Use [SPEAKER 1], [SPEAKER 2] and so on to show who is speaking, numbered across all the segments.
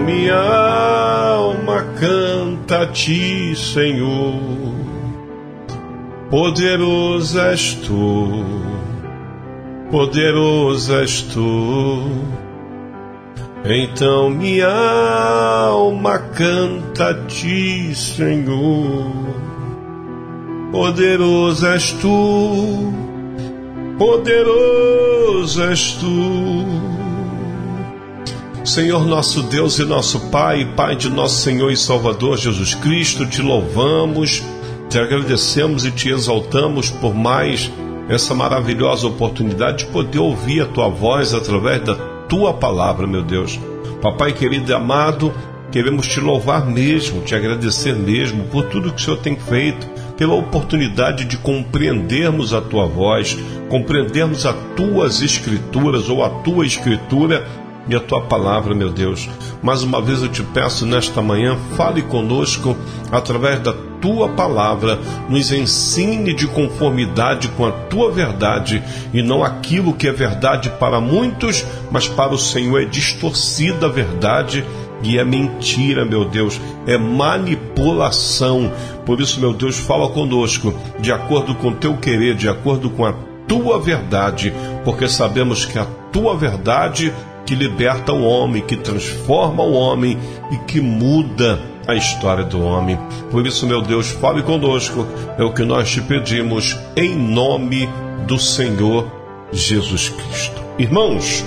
[SPEAKER 1] minha alma canta a ti, Senhor. Poderoso és tu, poderoso és tu. Então minha alma canta a ti, Senhor. Poderoso és tu, poderoso és tu. Senhor nosso Deus e nosso Pai, Pai de nosso Senhor e Salvador Jesus Cristo, te louvamos, te agradecemos e te exaltamos por mais essa maravilhosa oportunidade de poder ouvir a tua voz através da tua palavra, meu Deus. Papai querido e amado, queremos te louvar mesmo, te agradecer mesmo por tudo que o Senhor tem feito, pela oportunidade de compreendermos a tua voz, compreendermos as tuas escrituras ou a tua escritura e a tua palavra, meu Deus. Mais uma vez eu te peço nesta manhã, fale conosco através da tua palavra, nos ensine de conformidade com a tua verdade e não aquilo que é verdade para muitos, mas para o Senhor é distorcida a verdade e é mentira, meu Deus, é manipulação. Por isso, meu Deus, fala conosco de acordo com o teu querer, de acordo com a tua verdade, porque sabemos que a tua verdade que liberta o homem, que transforma o homem e que muda a história do homem. Por isso, meu Deus, fale conosco, é o que nós te pedimos, em nome do Senhor Jesus Cristo. Irmãos,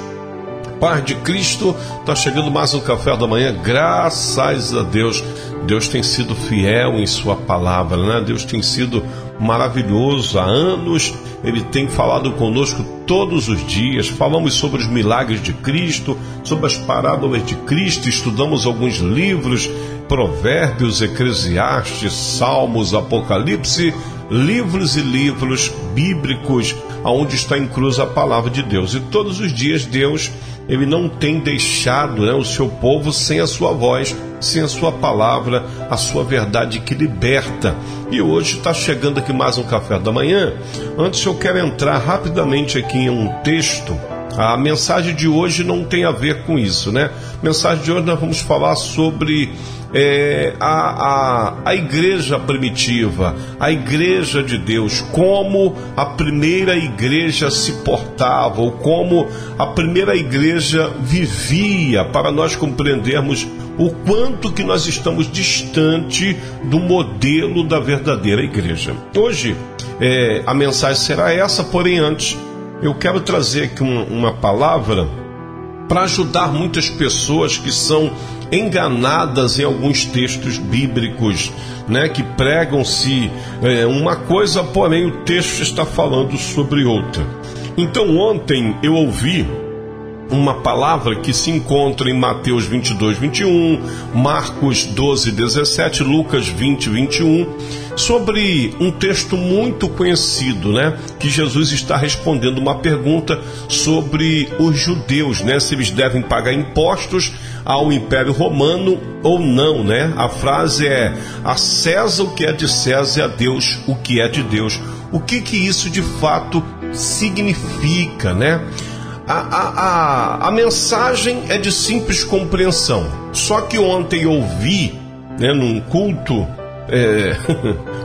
[SPEAKER 1] Paz de Cristo, está chegando mais um café da manhã, graças a Deus. Deus tem sido fiel em sua palavra, né? Deus tem sido maravilhoso. Há anos Ele tem falado conosco todos os dias. Falamos sobre os milagres de Cristo, sobre as parábolas de Cristo, estudamos alguns livros, Provérbios, Eclesiastes, Salmos, Apocalipse, livros e livros bíblicos, onde está inclusa a palavra de Deus. E todos os dias Deus, Ele não tem deixado, né, o seu povo sem a sua voz, sem a sua palavra, a sua verdade que liberta. E hoje está chegando aqui mais um café da manhã. Antes eu quero entrar rapidamente aqui em um texto. A mensagem de hoje não tem a ver com isso, né? A mensagem de hoje nós vamos falar sobre a igreja primitiva, a igreja de Deus, como a primeira igreja se portava, ou como a primeira igreja vivia, para nós compreendermos o quanto que nós estamos distante do modelo da verdadeira igreja. Hoje a mensagem será essa, porém antes eu quero trazer aqui uma palavra para ajudar muitas pessoas que são enganadas em alguns textos bíblicos, né, que pregam-se uma coisa, porém o texto está falando sobre outra. Então ontem eu ouvi uma palavra que se encontra em Mateus 22, 21, Marcos 12, 17, Lucas 20, 21, sobre um texto muito conhecido, né? Que Jesus está respondendo uma pergunta sobre os judeus, né? Se eles devem pagar impostos ao Império Romano ou não, né? A frase é: a César o que é de César e a Deus o que é de Deus. O que isso de fato significa, né? A mensagem é de simples compreensão. Só que ontem eu ouvi, né, num culto,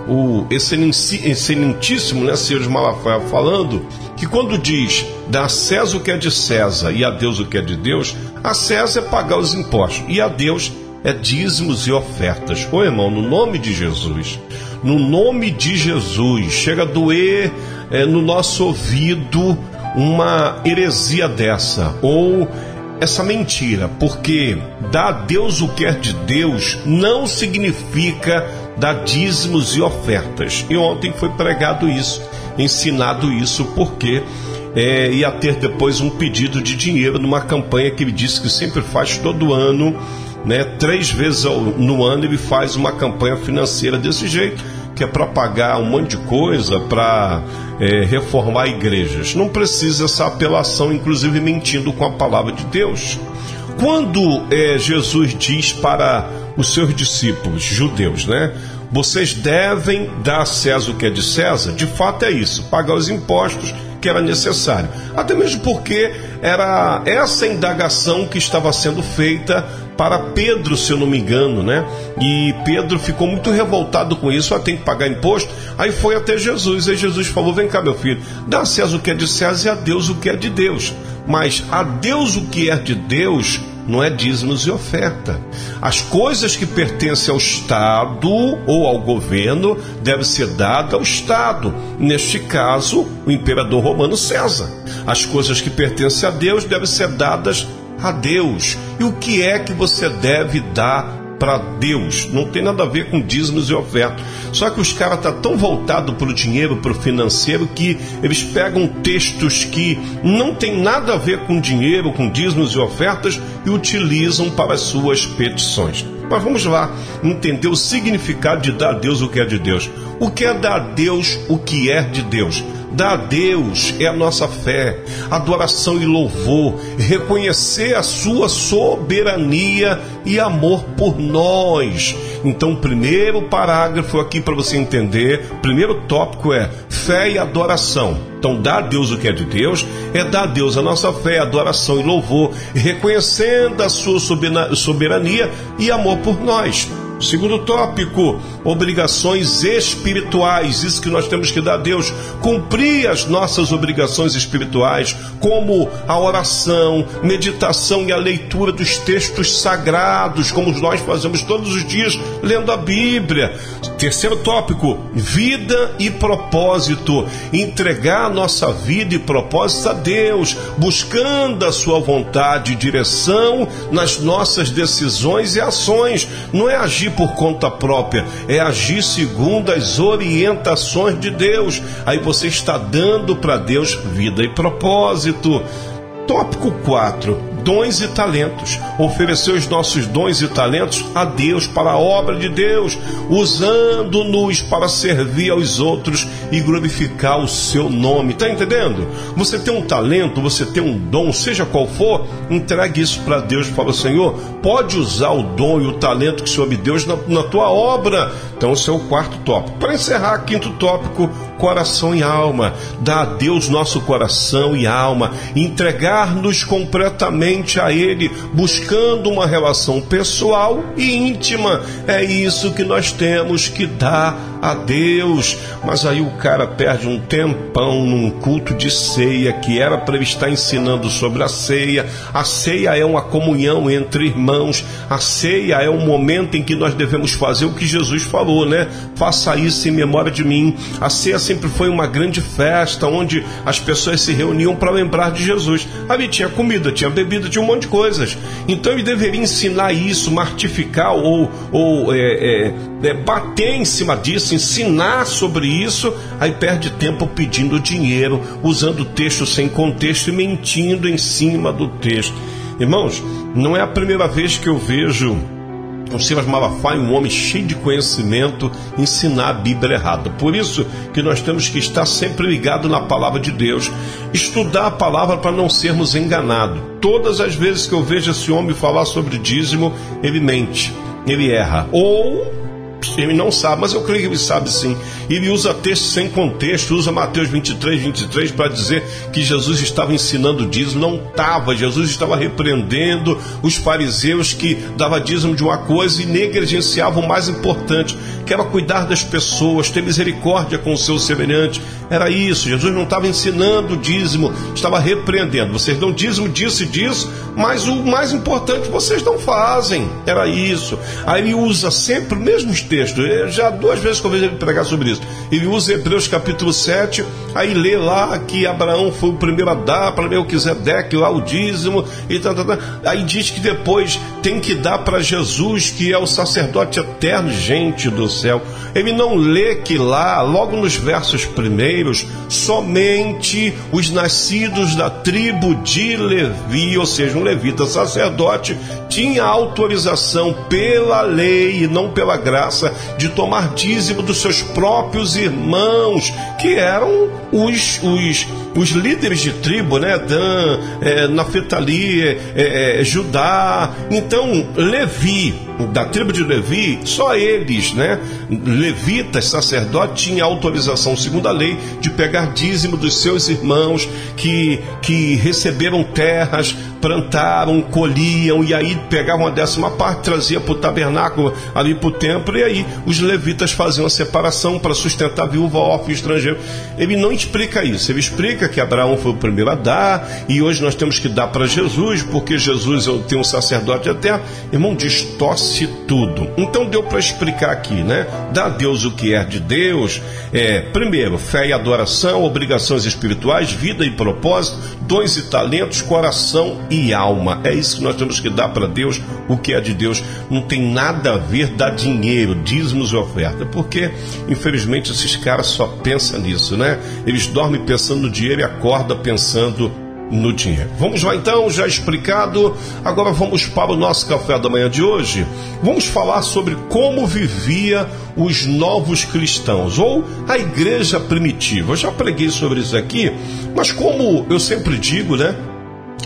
[SPEAKER 1] o excelentíssimo, né, Senhor Malafaia falando que quando diz dá a César o que é de César e a Deus o que é de Deus, a César é pagar os impostos e a Deus é dízimos e ofertas. Ô irmão, no nome de Jesus, no nome de Jesus, chega a doer no nosso ouvido uma heresia dessa, ou essa mentira, porque dar a Deus o que é de Deus não significa dar dízimos e ofertas. E ontem foi pregado isso, ensinado isso, porque ia ter depois um pedido de dinheiro numa campanha que ele disse que sempre faz todo ano, né? 3 vezes no ano ele faz uma campanha financeira desse jeito, que é para pagar um monte de coisa, para reformar igrejas. Não precisa essa apelação, inclusive mentindo com a palavra de Deus. Quando Jesus diz para os seus discípulos judeus, né? Vocês devem dar a César o que é de César, de fato é isso, pagar os impostos que era necessário. Até mesmo porque era essa indagação que estava sendo feita para Pedro, se eu não me engano, né? E Pedro ficou muito revoltado com isso, tem que pagar imposto. Aí foi até Jesus, aí Jesus falou: vem cá, meu filho, dá a César o que é de César e a Deus o que é de Deus. Mas a Deus o que é de Deus não é dízimos e oferta. As coisas que pertencem ao Estado ou ao governo devem ser dadas ao Estado. Neste caso, o imperador romano César. As coisas que pertencem a Deus devem ser dadas a Deus. E o que é que você deve dar para Deus? Não tem nada a ver com dízimos e ofertas. Só que os caras estão tão voltados para o dinheiro, para o financeiro, que eles pegam textos que não tem nada a ver com dinheiro, com dízimos e ofertas, e utilizam para as suas petições. Mas vamos lá entender o significado de dar a Deus o que é de Deus. O que é dar a Deus o que é de Deus? Dar a Deus é a nossa fé, adoração e louvor, reconhecer a sua soberania e amor por nós. Então, o primeiro parágrafo aqui para você entender, o primeiro tópico é fé e adoração. Então, dar a Deus o que é de Deus é dar a Deus a nossa fé, adoração e louvor, reconhecendo a sua soberania e amor por nós. Segundo tópico, obrigações espirituais. Isso que nós temos que dar a Deus, cumprir as nossas obrigações espirituais, como a oração, meditação e a leitura dos textos sagrados, como nós fazemos todos os dias lendo a Bíblia. Terceiro tópico, vida e propósito. Entregar a nossa vida e propósito a Deus, buscando a sua vontade e direção nas nossas decisões e ações. Não é agir por conta própria, é agir segundo as orientações de Deus. Aí você está dando para Deus vida e propósito. Tópico 4. Dons e talentos. Oferecer os nossos dons e talentos a Deus, para a obra de Deus, usando-nos para servir aos outros e glorificar o seu nome. Está entendendo? Você tem um talento, você tem um dom, seja qual for, entregue isso para Deus. Fala: Senhor, pode usar o dom e o talento que o Senhor me deu na tua obra. Então esse é o quarto tópico. Para encerrar, quinto tópico, coração e alma. Dar a Deus nosso coração e alma, entregar-nos completamente a Ele, buscando uma relação pessoal e íntima. É isso que nós temos que dar a Deus. Mas aí o cara perde um tempão num culto de ceia, que era para ele estar ensinando sobre a ceia. A ceia é uma comunhão entre irmãos. A ceia é um momento em que nós devemos fazer o que Jesus falou, né? Faça isso em memória de mim. A ceia sempre foi uma grande festa, onde as pessoas se reuniam para lembrar de Jesus. Ali tinha comida, tinha bebida, tinha um monte de coisas. Então ele deveria ensinar isso, martificar ou bater em cima disso, ensinar sobre isso. Aí perde tempo pedindo dinheiro, usando texto sem contexto e mentindo em cima do texto. Irmãos, não é a primeira vez que eu vejo o Silas Malafaia, um homem cheio de conhecimento, ensinar a Bíblia errada. Por isso que nós temos que estar sempre ligados na palavra de Deus, estudar a palavra para não sermos enganados. Todas as vezes que eu vejo esse homem falar sobre dízimo, ele mente, ele erra, ou ele não sabe, mas eu creio que ele sabe sim. Ele usa texto sem contexto, usa Mateus 23 para dizer que Jesus estava ensinando dízimo. Não estava. Jesus estava repreendendo os fariseus que davam dízimo de uma coisa e negligenciavam o mais importante, que era cuidar das pessoas, ter misericórdia com o seu semelhante. Era isso. Jesus não estava ensinando dízimo, estava repreendendo. Vocês dão dízimo disso e disso, mas o mais importante vocês não fazem. Era isso. Aí ele usa sempre o mesmo texto. Já 2 vezes que eu vejo ele pregar sobre isso. Ele usa Hebreus capítulo 7, aí lê lá que Abraão foi o primeiro a dar para Melquisedeque lá o dízimo e tal. Aí diz que depois tem que dar para Jesus, que é o sacerdote eterno. Gente do céu, ele não lê que lá, logo nos versos primeiros, somente os nascidos da tribo de Levi, ou seja, um levita sacerdote, tinha autorização pela lei e não pela graça de tomar dízimo dos seus próprios irmãos, que eram os líderes de tribo, né? Dan, Naftali, Judá. Então, Levi, da tribo de Levi, só eles, né? Levitas, sacerdotes, tinham autorização, segundo a lei, de pegar dízimo dos seus irmãos que receberam terras plantaram, colhiam, e aí pegavam a 10ª parte, trazia para o tabernáculo, ali para o templo, e aí os levitas faziam a separação para sustentar a viúva, órfão e estrangeiro. Ele não explica isso, ele explica que Abraão foi o primeiro a dar, e hoje nós temos que dar para Jesus, porque Jesus tem um sacerdote eterno. Irmão, distorce tudo. Então deu para explicar aqui, né? Dá a Deus o que é de Deus, primeiro, fé e adoração, obrigações espirituais, vida e propósito, dons e talentos, coração e alma. É isso que nós temos que dar para Deus, o que é de Deus. Não tem nada a ver dar dinheiro, dízimos e oferta, porque infelizmente esses caras só pensam nisso, né? Eles dormem pensando no dinheiro e acordam pensando no dinheiro. Vamos lá então, já explicado. Agora vamos para o nosso café da manhã de hoje. Vamos falar sobre como vivia os novos cristãos, ou a igreja primitiva. Eu já preguei sobre isso aqui, mas como eu sempre digo, né?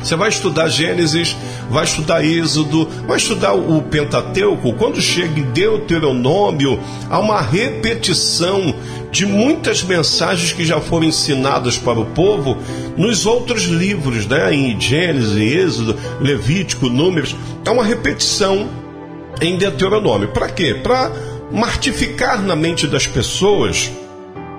[SPEAKER 1] Você vai estudar Gênesis, vai estudar Êxodo, vai estudar o Pentateuco. Quando chega em Deuteronômio, há uma repetição de muitas mensagens que já foram ensinadas para o povo nos outros livros, né? Em Gênesis, Êxodo, Levítico, Números. Há uma repetição em Deuteronômio. Para quê? Para martificar na mente das pessoas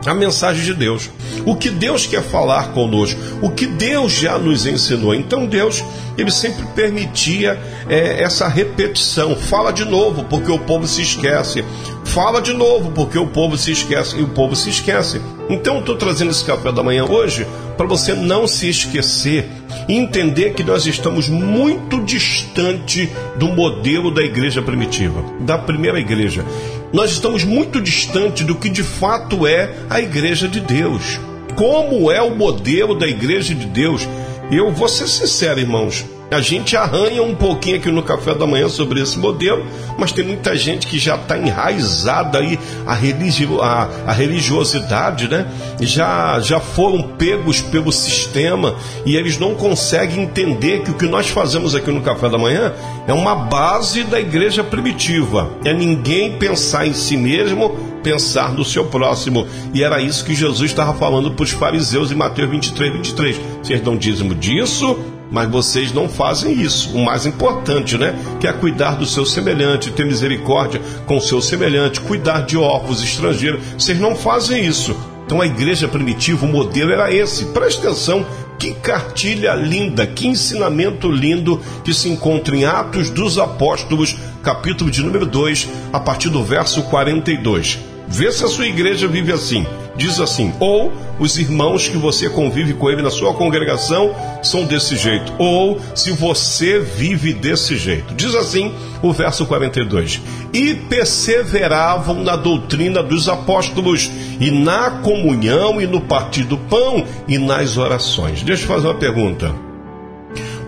[SPEAKER 1] a mensagem de Deus, o que Deus quer falar conosco, o que Deus já nos ensinou. Então Deus, ele sempre permitia essa repetição. Fala de novo, porque o povo se esquece. Fala de novo, porque o povo se esquece. E o povo se esquece. Então eu estou trazendo esse café da manhã hoje para você não se esquecer e entender que nós estamos muito distante do modelo da igreja primitiva, da primeira igreja. Nós estamos muito distante do que de fato é a igreja de Deus. Como é o modelo da igreja de Deus? Eu vou ser sincero, irmãos. A gente arranha um pouquinho aqui no café da manhã sobre esse modelo, mas tem muita gente que já está enraizada aí a religiosidade, né? Já foram pegos pelo sistema e eles não conseguem entender que o que nós fazemos aqui no café da manhã é uma base da igreja primitiva. É ninguém pensar em si mesmo, pensar no seu próximo. E era isso que Jesus estava falando para os fariseus em Mateus 23. Vocês dão dízimo disso, mas vocês não fazem isso. O mais importante, né? Que é cuidar do seu semelhante, ter misericórdia com o seu semelhante, cuidar de órfãos, estrangeiros. Vocês não fazem isso. Então a igreja primitiva, o modelo era esse. Preste atenção, que cartilha linda, que ensinamento lindo que se encontra em Atos dos Apóstolos, capítulo de número 2, a partir do verso 42. Vê se a sua igreja vive assim. Diz assim: ou os irmãos que você convive com ele na sua congregação são desse jeito, ou se você vive desse jeito. Diz assim o verso 42: e perseveravam na doutrina dos apóstolos, e na comunhão, e no partir do pão, e nas orações. Deixa eu fazer uma pergunta.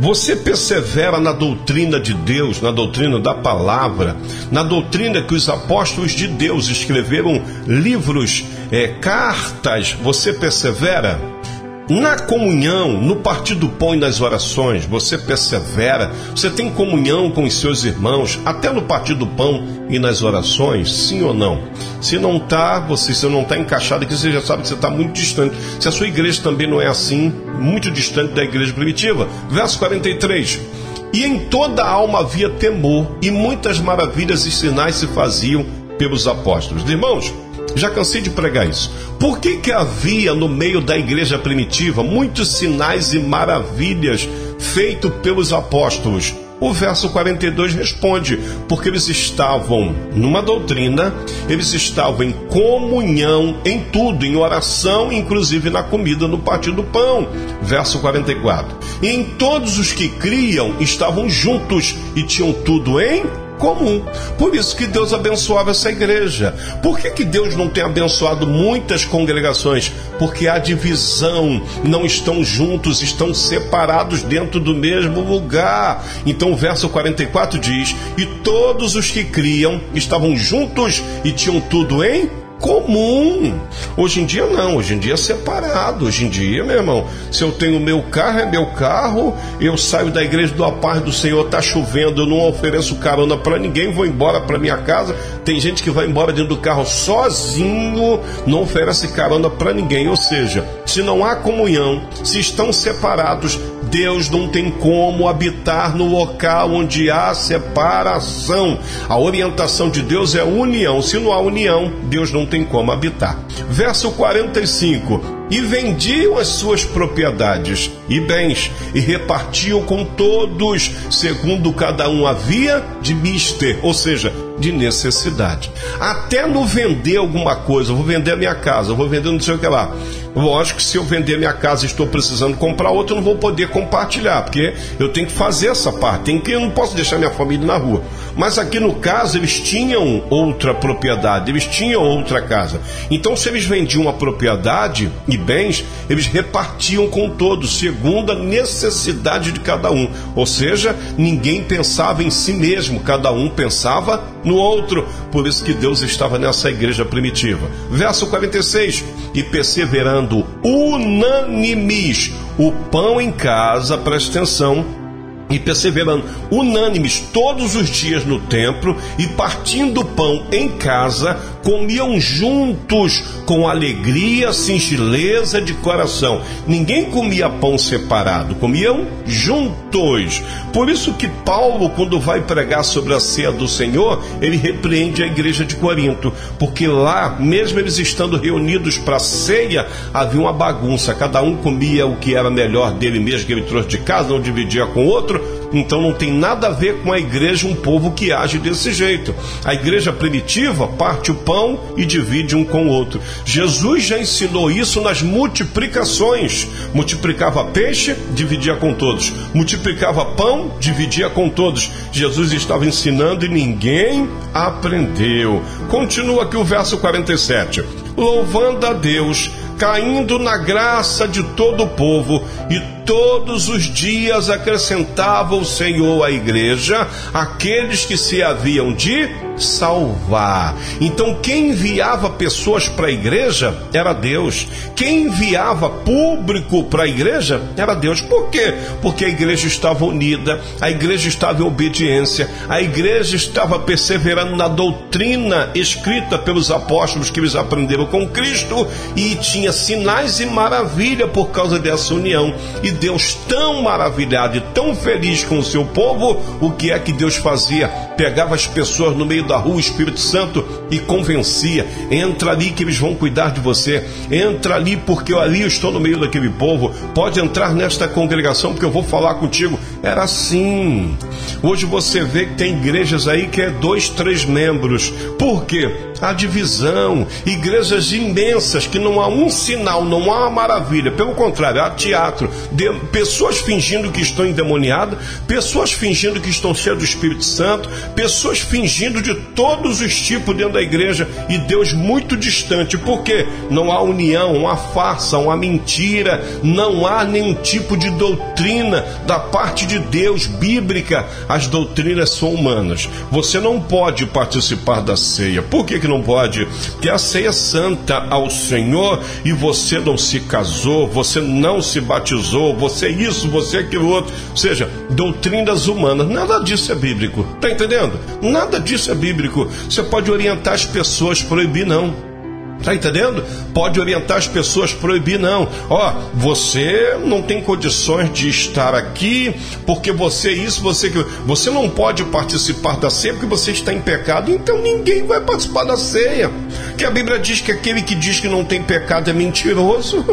[SPEAKER 1] Você persevera na doutrina de Deus, na doutrina da palavra, na doutrina que os apóstolos de Deus escreveram livros, cartas, você persevera? Na comunhão, no partir do pão e nas orações, você persevera? Você tem comunhão com os seus irmãos, até no partir do pão e nas orações? Sim ou não? Se não está, você não está encaixado aqui, você já sabe que você está muito distante. Se a sua igreja também não é assim, muito distante da igreja primitiva. Verso 43. E em toda a alma havia temor, e muitas maravilhas e sinais se faziam pelos apóstolos. Irmãos, já cansei de pregar isso. Por que havia no meio da igreja primitiva muitos sinais e maravilhas feitos pelos apóstolos? O verso 42 responde: porque eles estavam numa doutrina, eles estavam em comunhão, em tudo, em oração, inclusive na comida, no partir do pão. Verso 44. E em todos os que criam estavam juntos e tinham tudo em comum. Por isso que Deus abençoava essa igreja. Por que Deus não tem abençoado muitas congregações? Porque há divisão, não estão juntos, estão separados dentro do mesmo lugar. Então o verso 44 diz: e todos os que criam estavam juntos e tinham tudo em comum. Hoje em dia não, hoje em dia é separado. Hoje em dia, meu irmão, se eu tenho meu carro, é meu carro, eu saio da igreja do A Paz do Senhor, tá chovendo, eu não ofereço carona para ninguém, vou embora para minha casa. Tem gente que vai embora dentro do carro sozinho, não oferece carona para ninguém. Ou seja, se não há comunhão, se estão separados, Deus não tem como habitar no local onde há separação. A orientação de Deus é união. Se não há união, Deus não tem como habitar. Verso 45. E vendiam as suas propriedades e bens, e repartiam com todos, segundo cada um havia de mister, ou seja, de necessidade. Até no vender alguma coisa, eu vou vender a minha casa, eu vou vender não sei o que lá. Lógico que se eu vender minha casa e estou precisando comprar outra, eu não vou poder compartilhar, porque eu tenho que fazer essa parte, eu não posso deixar minha família na rua. Mas aqui no caso, eles tinham outra propriedade, eles tinham outra casa. Então, se eles vendiam uma propriedade e bens, eles repartiam com todos, segundo a necessidade de cada um. Ou seja, ninguém pensava em si mesmo, cada um pensava no outro. Por isso que Deus estava nessa igreja primitiva. Verso 46. E perseverando unânimes, o pão em casa, presta atenção, e perseverando unânimes todos os dias no templo, e partindo o pão em casa, comiam juntos com alegria, singeleza de coração. Ninguém comia pão separado, comiam juntos. Por isso que Paulo, quando vai pregar sobre a ceia do Senhor, ele repreende a igreja de Corinto, porque lá, mesmo eles estando reunidos para a ceia, havia uma bagunça, cada um comia o que era melhor dele mesmo, que ele trouxe de casa, não dividia com o outro. Então não tem nada a ver com a igreja, um povo que age desse jeito. A igreja primitiva parte o pão e divide um com o outro. Jesus já ensinou isso nas multiplicações. Multiplicava peixe, dividia com todos. Multiplicava pão, dividia com todos. Jesus estava ensinando e ninguém aprendeu. Continua aqui o verso 47. Louvando a Deus, caindo na graça de todo o povo, e todos os dias acrescentava o Senhor à igreja aqueles que se haviam de salvar. Então quem enviava pessoas para a igreja era Deus. Quem enviava público para a igreja era Deus. Por quê? Porque a igreja estava unida, a igreja estava em obediência, a igreja estava perseverando na doutrina escrita pelos apóstolos que eles aprenderam com Cristo, e tinha sinais e maravilha por causa dessa união. E Deus, tão maravilhado e tão feliz com o seu povo, o que é que Deus fazia? Pegava as pessoas no meio da rua, o Espírito Santo, e convencia: entra ali que eles vão cuidar de você, entra ali porque ali eu estou no meio daquele povo, pode entrar nesta congregação porque eu vou falar contigo. Era assim. Hoje você vê que tem igrejas aí que é 2, 3 membros. Por quê? A divisão. Igrejas imensas que não há um sinal, não há uma maravilha, pelo contrário, há teatro, pessoas fingindo que estão endemoniadas, pessoas fingindo que estão cheias do Espírito Santo, pessoas fingindo de todos os tipos dentro da igreja, e Deus muito distante. Por quê? Não há união, uma farsa, uma mentira, não há nenhum tipo de doutrina da parte de Deus, bíblica. As doutrinas são humanas. Você não pode participar da ceia. Por que não pode? Porque a ceia é santa ao Senhor, e você não se casou, você não se batizou, você isso, você aquilo outro. Ou seja, doutrinas humanas. Nada disso é bíblico. Está entendendo? Nada disso é bíblico. Você pode orientar as pessoas, proibir não. Tá entendendo? Pode orientar as pessoas, proibir não. Ó, você não tem condições de estar aqui porque você isso, você aquilo. Você não pode participar da ceia porque você está em pecado. Então ninguém vai participar da ceia. Que a Bíblia diz que aquele que diz que não tem pecado é mentiroso.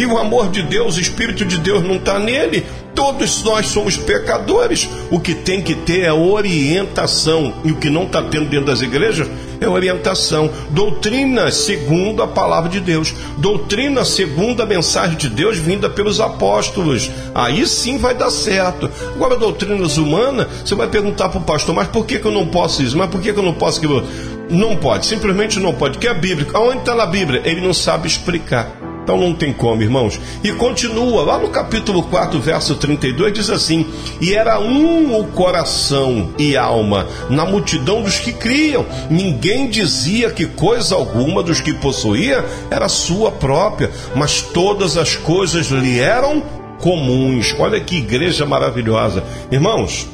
[SPEAKER 1] E o amor de Deus, o Espírito de Deus não está nele. Todos nós somos pecadores. O que tem que ter é orientação. E o que não está tendo dentro das igrejas é orientação. Doutrina segundo a palavra de Deus. Doutrina segundo a mensagem de Deus vinda pelos apóstolos. Aí sim vai dar certo. Agora, doutrinas humanas, você vai perguntar para o pastor: mas por que eu não posso isso? Mas por que eu não posso aquilo? Não pode, simplesmente não pode. Que é bíblico. Aonde está na Bíblia? Ele não sabe explicar. Então não tem como, irmãos. E continua, lá no capítulo 4, verso 32, diz assim: e era um o coração e alma na multidão dos que criam. Ninguém dizia que coisa alguma dos que possuía era sua própria, mas todas as coisas lhe eram comuns. Olha que igreja maravilhosa. Irmãos,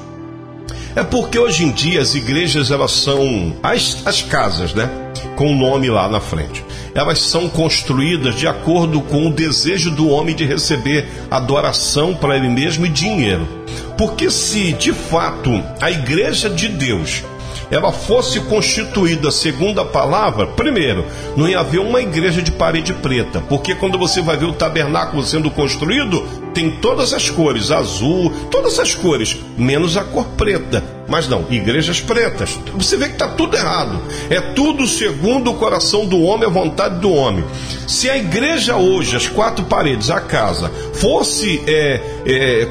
[SPEAKER 1] é porque hoje em dia as igrejas, elas são as casas, né? Com o nome lá na frente. Elas são construídas de acordo com o desejo do homem de receber adoração para ele mesmo e dinheiro. Porque se de fato a igreja de Deus ela fosse constituída segundo a palavra, primeiro, não ia haver uma igreja de parede preta, porque quando você vai ver o tabernáculo sendo construído, tem todas as cores, azul, todas as cores, menos a cor preta. Mas não, igrejas pretas. Você vê que está tudo errado. É tudo segundo o coração do homem, a vontade do homem. Se a igreja hoje, as quatro paredes, a casa, fosse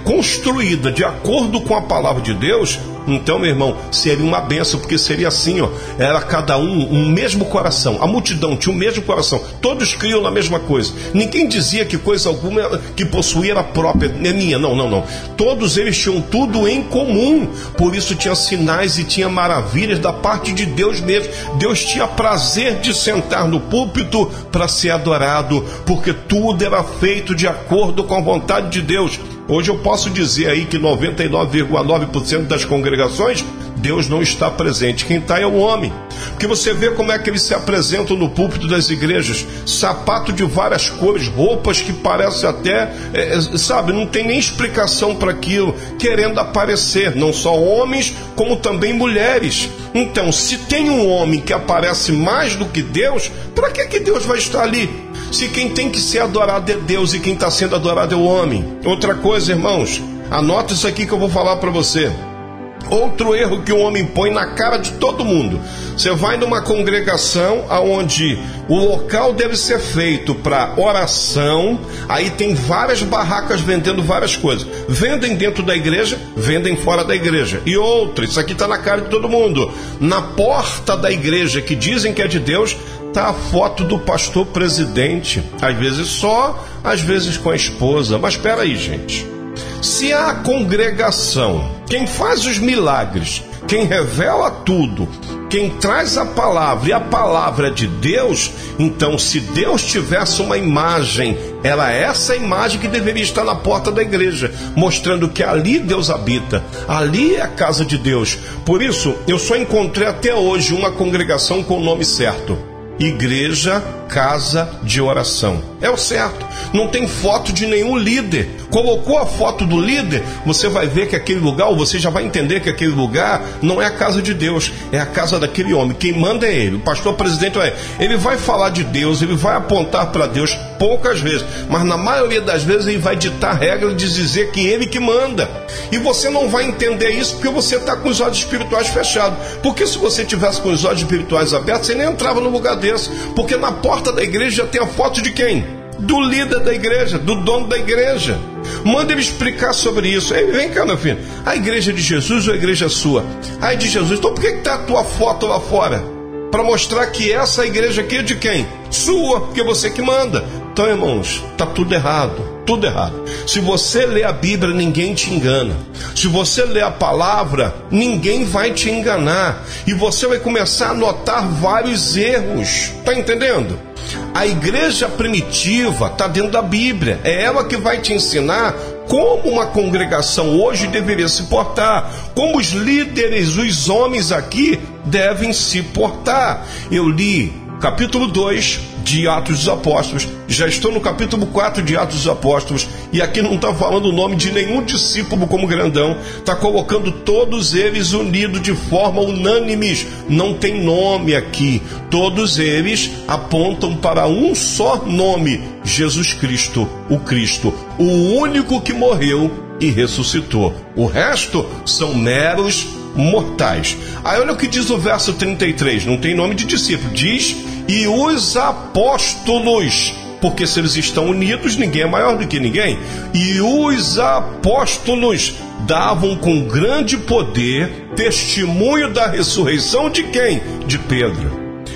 [SPEAKER 1] construída de acordo com a palavra de Deus, então, meu irmão, seria uma benção, porque seria assim, ó, era cada um mesmo coração, a multidão tinha o mesmo coração, todos criam na mesma coisa, ninguém dizia que coisa alguma que possuía era própria, é minha, não, todos eles tinham tudo em comum, por isso tinha sinais e tinha maravilhas da parte de Deus mesmo. Deus tinha prazer de sentar no púlpito para ser adorado, porque tudo era feito de acordo com a vontade de Deus. Hoje eu posso dizer aí que 99,9% das congregações, Deus não está presente. Quem está é o homem. Porque você vê como é que eles se apresentam no púlpito das igrejas. Sapato de várias cores, roupas que parecem até, não tem nem explicação para aquilo, querendo aparecer. Não só homens, como também mulheres. Então, se tem um homem que aparece mais do que Deus, para que Deus vai estar ali? Se quem tem que ser adorado é Deus e quem está sendo adorado é o homem. Outra coisa, irmãos, anota isso aqui que eu vou falar para você. Outro erro que o homem põe na cara de todo mundo. Você vai numa congregação onde o local deve ser feito para oração, aí tem várias barracas vendendo várias coisas. Vendem dentro da igreja, vendem fora da igreja. E outra, isso aqui está na cara de todo mundo. Na porta da igreja, que dizem que é de Deus, está a foto do pastor presidente. Às vezes só, às vezes com a esposa. Mas espera aí, gente. Se a congregação, quem faz os milagres, quem revela tudo, quem traz a palavra e a palavra é de Deus, então se Deus tivesse uma imagem, era essa imagem que deveria estar na porta da igreja, mostrando que ali Deus habita, ali é a casa de Deus. Por isso, eu só encontrei até hoje uma congregação com o nome certo: Igreja Casa de Oração. É o certo. Não tem foto de nenhum líder. Colocou a foto do líder, você vai ver que aquele lugar, ou você já vai entender que aquele lugar não é a casa de Deus, é a casa daquele homem. Quem manda é ele. O pastor presidente ele vai falar de Deus, ele vai apontar para Deus poucas vezes, mas na maioria das vezes ele vai ditar regras de dizer que ele que manda. E você não vai entender isso porque você está com os olhos espirituais fechados. Porque se você tivesse com os olhos espirituais abertos, você nem entrava no lugar desse. Porque na porta da igreja já tem a foto de quem? Do líder da igreja, do dono da igreja. Manda ele explicar sobre isso. Ei, vem cá, meu filho. A igreja de Jesus ou a igreja sua? A de Jesus. Então por que está a tua foto lá fora? Para mostrar que essa igreja aqui é de quem? Sua, porque você que manda. Então, irmãos, está tudo errado. Tudo errado. Se você lê a Bíblia, ninguém te engana. Se você lê a palavra, ninguém vai te enganar. E você vai começar a notar vários erros. Está entendendo? A igreja primitiva está dentro da Bíblia. É ela que vai te ensinar como uma congregação hoje deveria se portar, como os líderes, os homens aqui devem se portar. Eu li capítulo 2 de Atos dos Apóstolos, já estou no capítulo 4 de Atos dos Apóstolos, e aqui não está falando o nome de nenhum discípulo como grandão, está colocando todos eles unidos de forma unânimes, não tem nome aqui, todos eles apontam para um só nome: Jesus Cristo, o único que morreu e ressuscitou. O resto são meros mortais. Aí olha o que diz o verso 33, não tem nome de discípulo, diz: e os apóstolos, porque se eles estão unidos, ninguém é maior do que ninguém. E os apóstolos davam com grande poder testemunho da ressurreição de quem? De Pedro,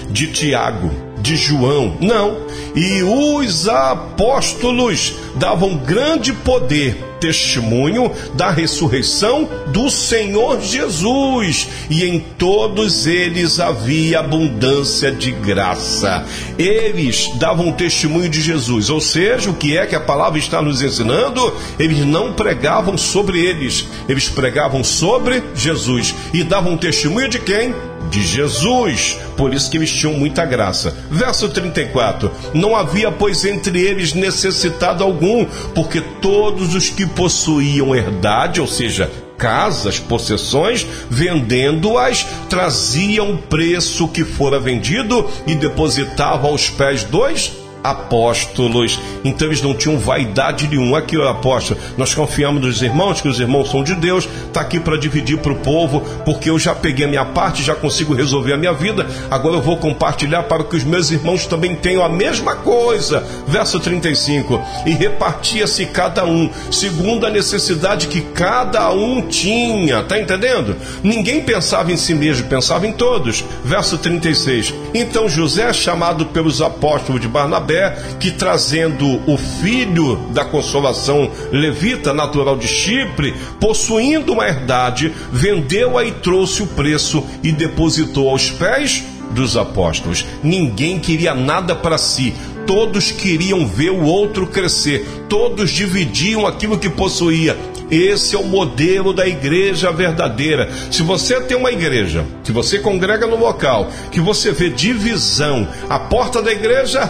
[SPEAKER 1] de Tiago, de João. Não. E os apóstolos davam grande poder, testemunho da ressurreição do Senhor Jesus, e em todos eles havia abundância de graça. Eles davam testemunho de Jesus, ou seja, o que é que a palavra está nos ensinando? Eles não pregavam sobre eles pregavam sobre Jesus, e davam testemunho de quem? De Jesus. Por isso que eles tinham muita graça. Verso 34: não havia, pois, entre eles necessitado algum, porque todos os que possuíam herdade, ou seja, casas, possessões, vendendo-as, traziam o preço que fora vendido e depositavam aos pés dos apóstolos. Então eles não tinham vaidade nenhuma. Aqui, o apóstolo, nós confiamos nos irmãos, que os irmãos são de Deus, está aqui para dividir para o povo, porque eu já peguei a minha parte, já consigo resolver a minha vida, agora eu vou compartilhar para que os meus irmãos também tenham a mesma coisa. Verso 35: e repartia-se cada um segundo a necessidade que cada um tinha. Está entendendo? Ninguém pensava em si mesmo, pensava em todos. Verso 36: então José, chamado pelos apóstolos de Barnabé, que trazendo o filho da consolação levita, natural de Chipre, possuindo uma herdade, vendeu-a e trouxe o preço e depositou aos pés dos apóstolos. Ninguém queria nada para si, todos queriam ver o outro crescer, todos dividiam aquilo que possuía. Esse é o modelo da igreja verdadeira. Se você tem uma igreja, que você congrega no local, que você vê divisão, a porta da igreja,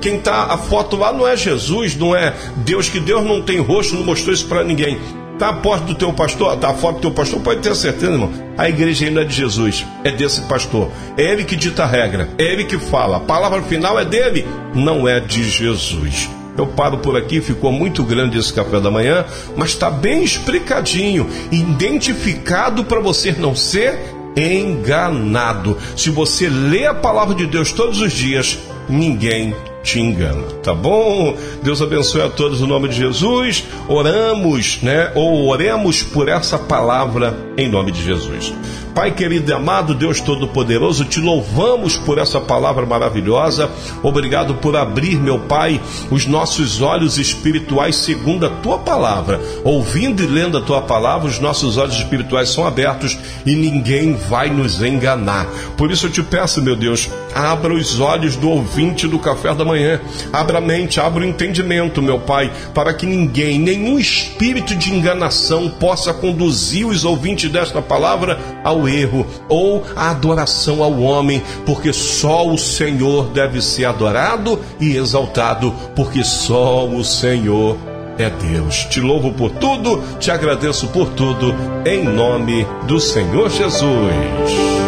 [SPEAKER 1] quem está a foto lá não é Jesus, não é Deus, que Deus não tem rosto, não mostrou isso para ninguém. Está a porta do teu pastor, está a foto do teu pastor, pode ter certeza, irmão, a igreja ainda é de Jesus, é desse pastor, é ele que dita a regra, é ele que fala, a palavra final é dele, não é de Jesus. Eu paro por aqui, ficou muito grande esse café da manhã, mas está bem explicadinho, identificado para você não ser enganado. Se você lê a palavra de Deus todos os dias, ninguém te engana, tá bom? Deus abençoe a todos no nome de Jesus. Oramos, ou oremos por essa palavra em nome de Jesus. Pai querido e amado, Deus Todo-Poderoso, te louvamos por essa palavra maravilhosa. Obrigado por abrir, meu Pai, os nossos olhos espirituais segundo a Tua palavra. Ouvindo e lendo a Tua palavra, os nossos olhos espirituais são abertos e ninguém vai nos enganar. Por isso eu te peço, meu Deus, abra os olhos do ouvinte do café da manhã. Abra a mente, abra o entendimento, meu Pai, para que ninguém, nenhum espírito de enganação possa conduzir os ouvintes desta palavra ao erro ou à adoração ao homem, porque só o Senhor deve ser adorado e exaltado, porque só o Senhor é Deus. Te louvo por tudo, te agradeço por tudo, em nome do Senhor Jesus.